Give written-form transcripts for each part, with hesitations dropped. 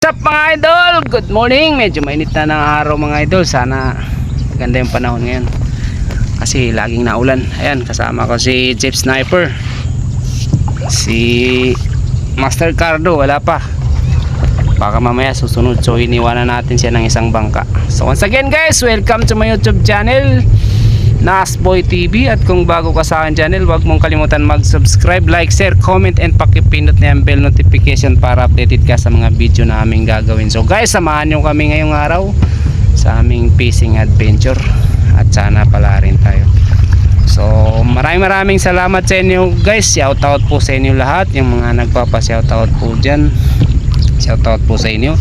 What's up mga idol? Good morning. Medyo mainit na ng araw mga idol. Sana maganda yung panahon ngayon kasi laging naulan. Ayan, kasama ko si Jeep Sniper, si Master Cardo, wala pa, baka mamaya susunod. So iniwanan natin siya ng isang bangka. So once again guys, welcome to my YouTube channel, Nasboy TV. At kung bago ka sa akin channel, huwag mong kalimutan mag-subscribe, like, share, comment, and pakipindot na yung bell notification para updated ka sa mga video na aming gagawin. So guys, samahan nyo kami ngayong araw sa aming fishing adventure at sana pala rin tayo. So maraming salamat sa inyo guys. Shout out po sa inyo lahat, yung mga nagpapa-shout out po dyan. Shout out po sa inyo.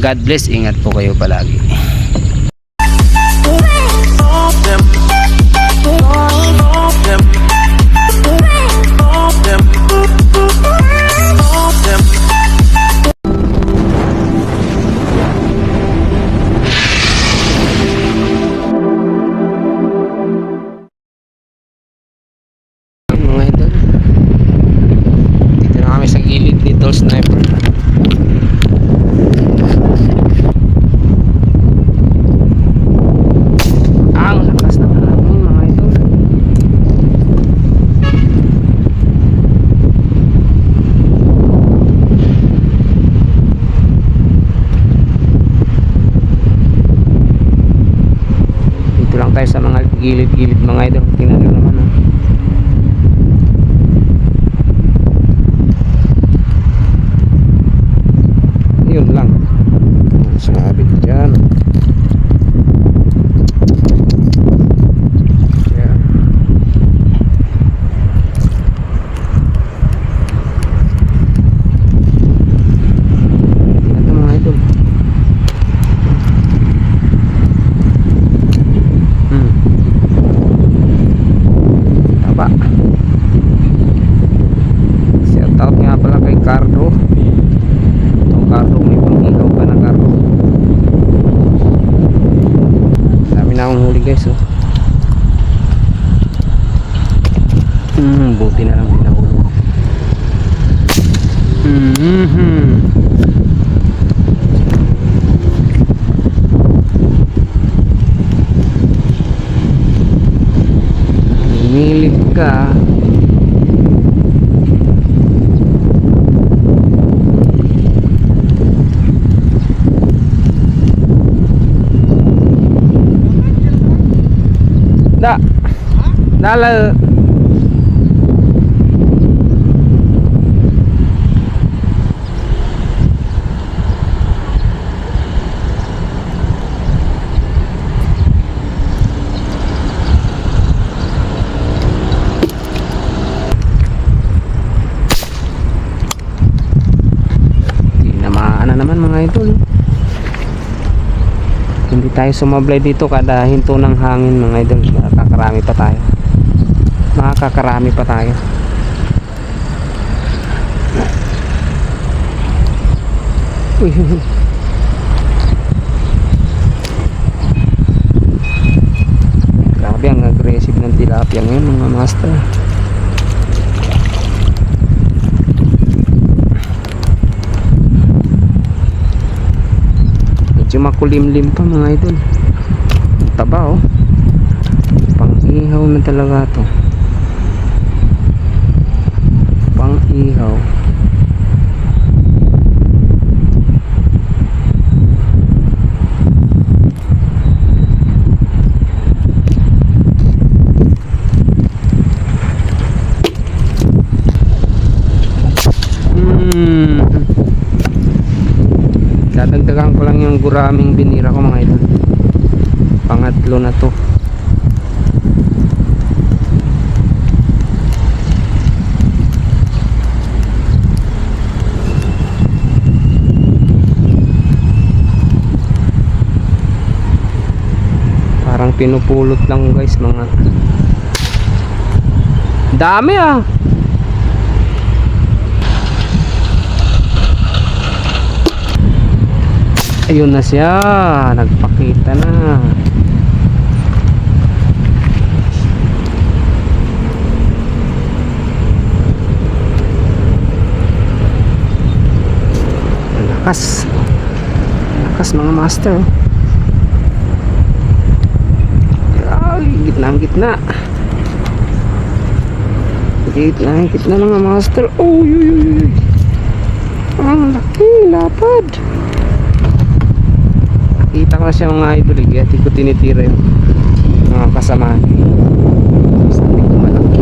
God bless, ingat po kayo palagi. Mga idol, dito na kami sa gilid ni Tol Sniper. Ang lakas na hangin mga idol. Dito lang tayo sa mga gilid-gilid mga idol. Tingnan nyo naman ha. Yun lang. Sumabit dyan. Yeah. Ito mga idol. Taba. Shout out nga pala kay Cardo. Cardo, may pang-ikaw ka na Cardo. Dami na akong huli guys oh. Buti na lang din nahuli. Milig ka. Da. Dala. Tinamaan na naman mga idol. Hindi tayo sumablay dito kada hinto ng hangin mga idol. Makakakarami pa tayo. Makakakarami pa tayo. Uy. Grabe ang aggressive ng tilapia ngayon mga master. Makulimlim pa mga idol. Taba oh. Pang-ihaw na talaga to. Pang-ihaw. Dadagdagan ko lang yung guraming binira ko mga idol. Pangatlo na to. Parang pinupulot lang guys mga. Dami ah. Ayun na siya, nagpakita na. Lakas. lakas mga master. Ay, gitna gitna. Gitna mga master. Oh, uy. Ang laki, lapad. Nakita ko na siya mga idol. Kaya di ko tinitira yung mga kasamahan. Sabi ko malaki.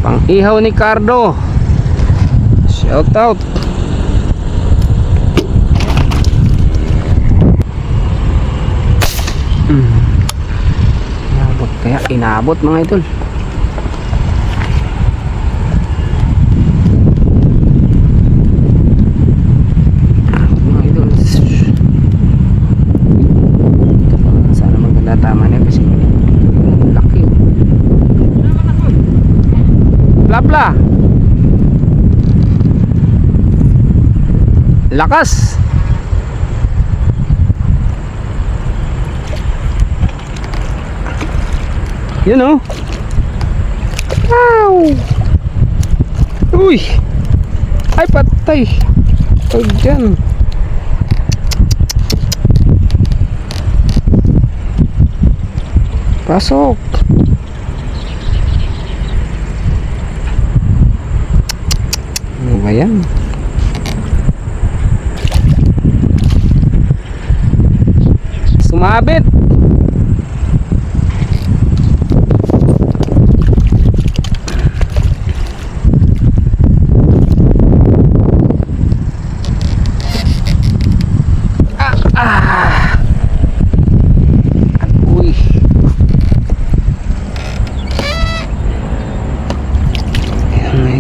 Pang ihaw ni Cardo. Shout out. Inabot mga idol. Mga idol. Sana maganda tama na kasi laki. Plapla. Lakas. Yun o. Wow. Uy. Ay patay. Huwag dyan. Pasok. Ano ba yan? Sumabit.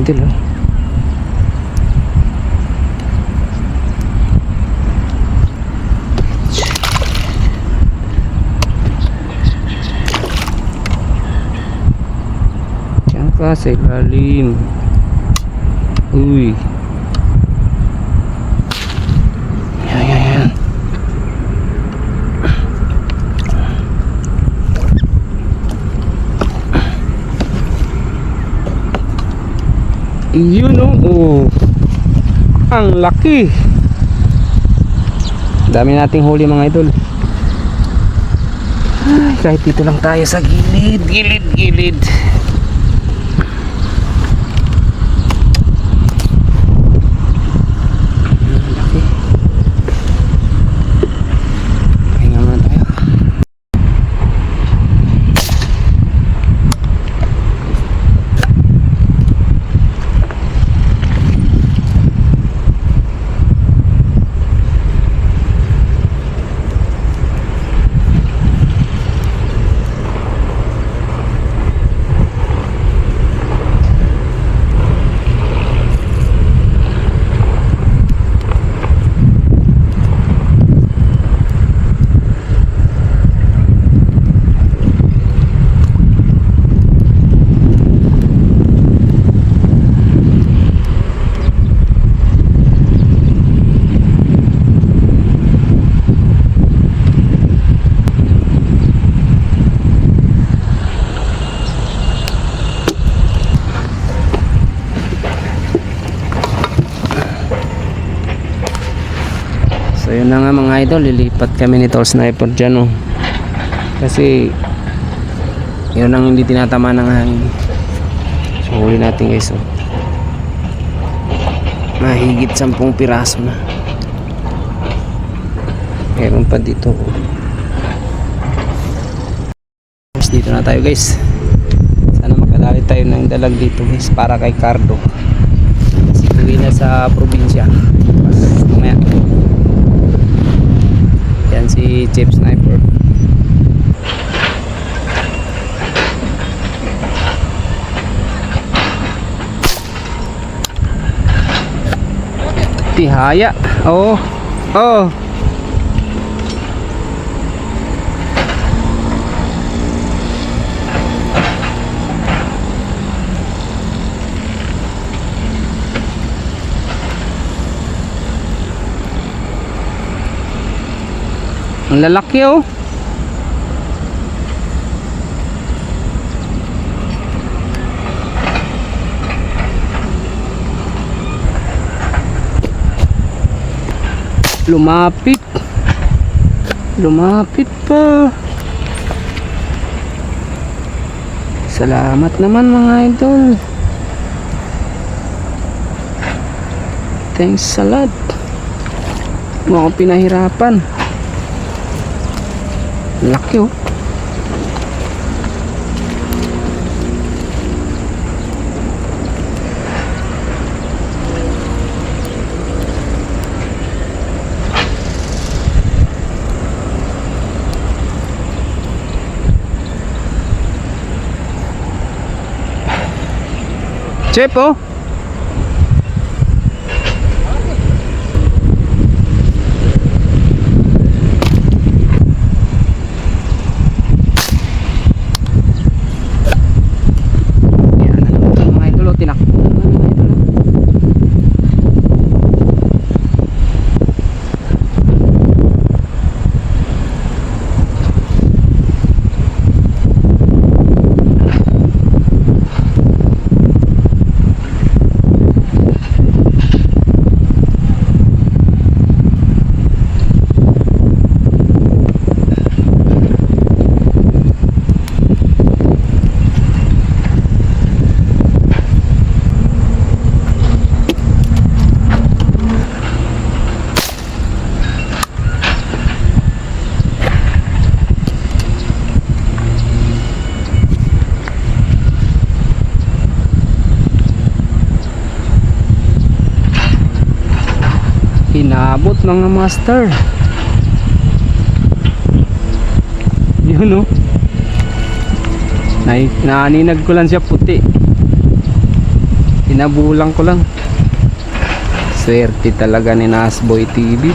Idol oh. Diyan ka sa ilalim. Uy. Yan. Yun oh. Ang laki. Dami nating huli mga idol. Ay, kahit dito lang tayo sa gilid. Laki. Pahinga muna tayo. So yun na nga mga idol, lilipat kami ni Tall Sniper dyan oh. Kasi yun ang hindi tinatama ng hangin. So huli natin guys oh. Mahigit 10 piraso na. Meron pa dito oh. Dito na tayo guys. Sana makadali tayo ng dalag dito guys para kay Cardo. Kasi uwi na sa probinsya. Mamaya yan si Chip Sniper. Tihaya. Oh. Ang lalaki oh. Lumapit. Lumapit pa. Salamat naman mga idol. Thanks a lot. Mga pinahirapan. Laki oh. Chef oh. Inabot mga master. Yun oh. Naninag ko lang siya puti. Inabulang ko lang. Swerte talaga ni Nasboy TV.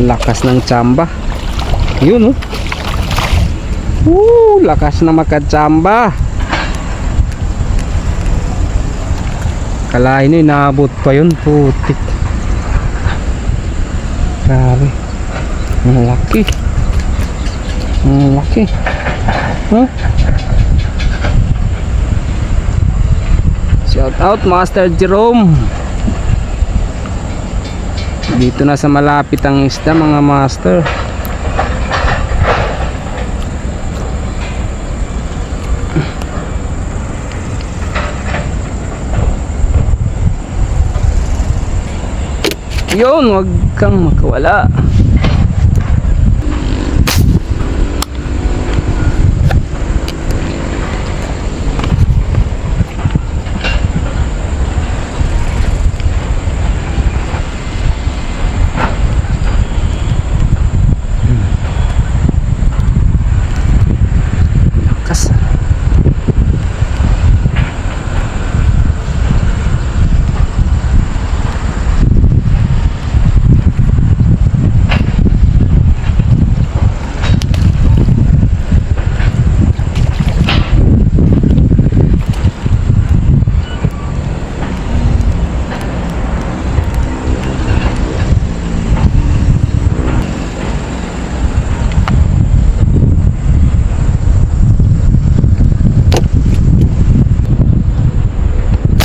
Lakas ng tsamba. Yun oh. Lakas na makatsamba. Kalahin nyo, inaabot pa yun. Putik. Grabe. Ang laki. Ang laki. Huh? Shout out Master Jerome. Dito na sa malapit ang isda mga master. Yun, wag kang makawala. Lakas.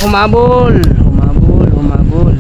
Humabol, humabol, humabol.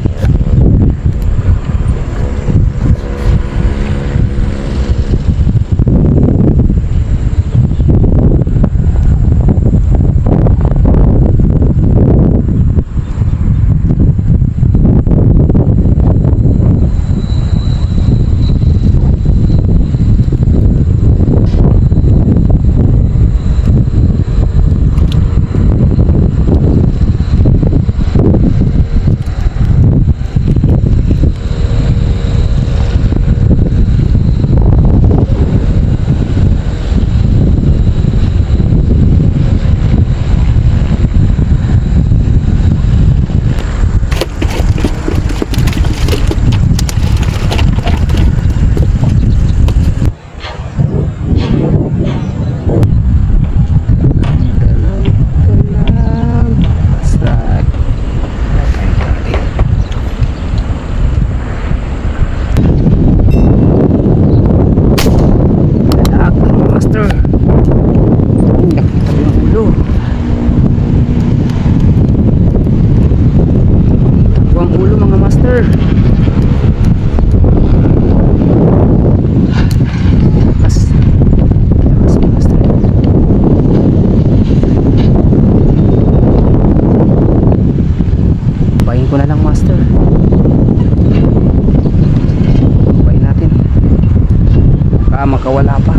baka wala pa.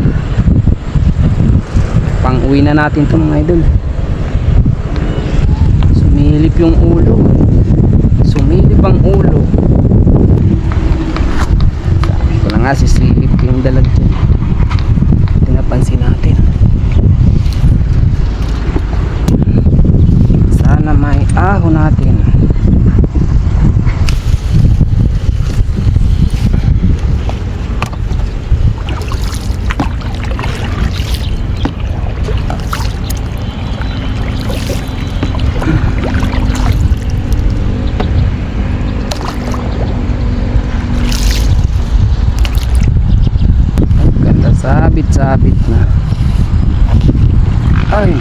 Pang uwi na natin to mga idol. Sumilip yung ulo, sumilip ang ulo. Sabi ko na nga, sisilip yung dalag dyan. Tinapansin natin. Sana may ahon natin. Sabit na. Ay.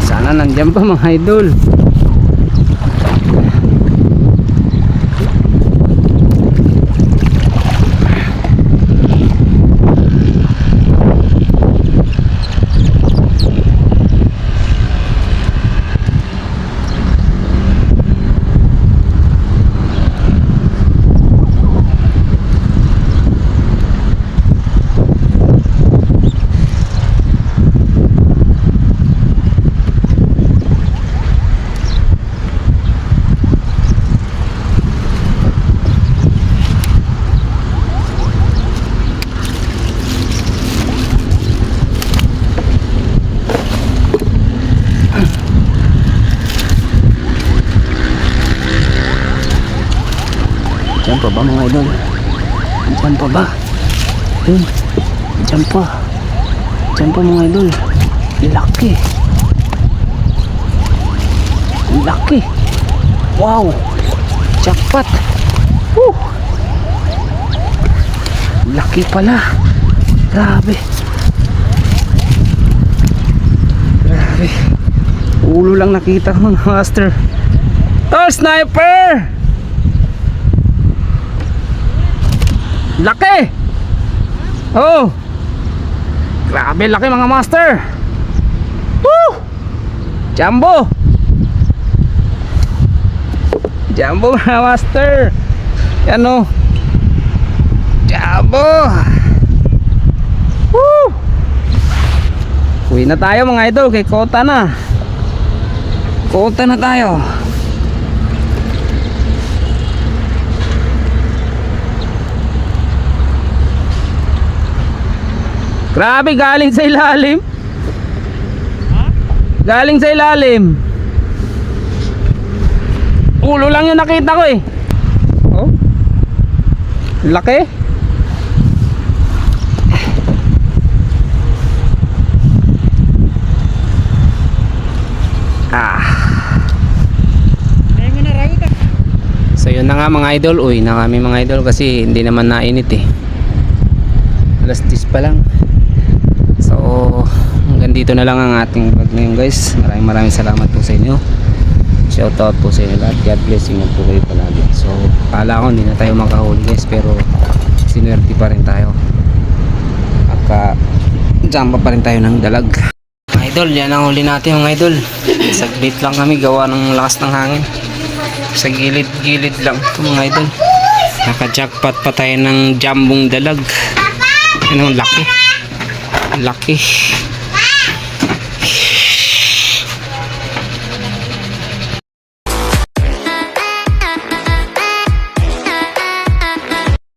Sana nandiyan pa mga idol. Diyan pa ba mga idol? Diyan pa ba? Ayun. Diyan pa. Diyan pa mga idol. Laki. Laki. Wow. Jackpot. Woo. Laki pala. Grabe. Grabe. Ulo lang nakita ko mga master. Tol sniper! Laki! Oh! Grabe laki mga master! Woo! Jumbo! Jumbo mga master! Yan o! Jumbo! Woo! Uwi na tayo mga idol, kay Kota na. Kota na tayo. Grabe, galing sa ilalim. Galing sa ilalim. Ulo lang yung nakita ko eh. Oh. Laki. So yun na nga mga idol. Uy na kami mga idol kasi hindi naman nainit eh. Alas 10 pa lang. So hanggang dito na lang ang ating vlog ngayon guys. Maraming salamat po sa inyo. Shout out po sa inyo lahat. God bless you po kayo palagi. So kala ko hindi na tayo makahuli guys, pero sinuwerte pa rin tayo. Jamba pa rin tayo ng dalag. Mga idol, yan ang huli natin mga idol. Saglit lang kami gawa ng lakas ng hangin. Sa gilid-gilid lang ito mga idol. Naka-jackpot pa tayo ng jambong dalag. Ano, laki. Laki.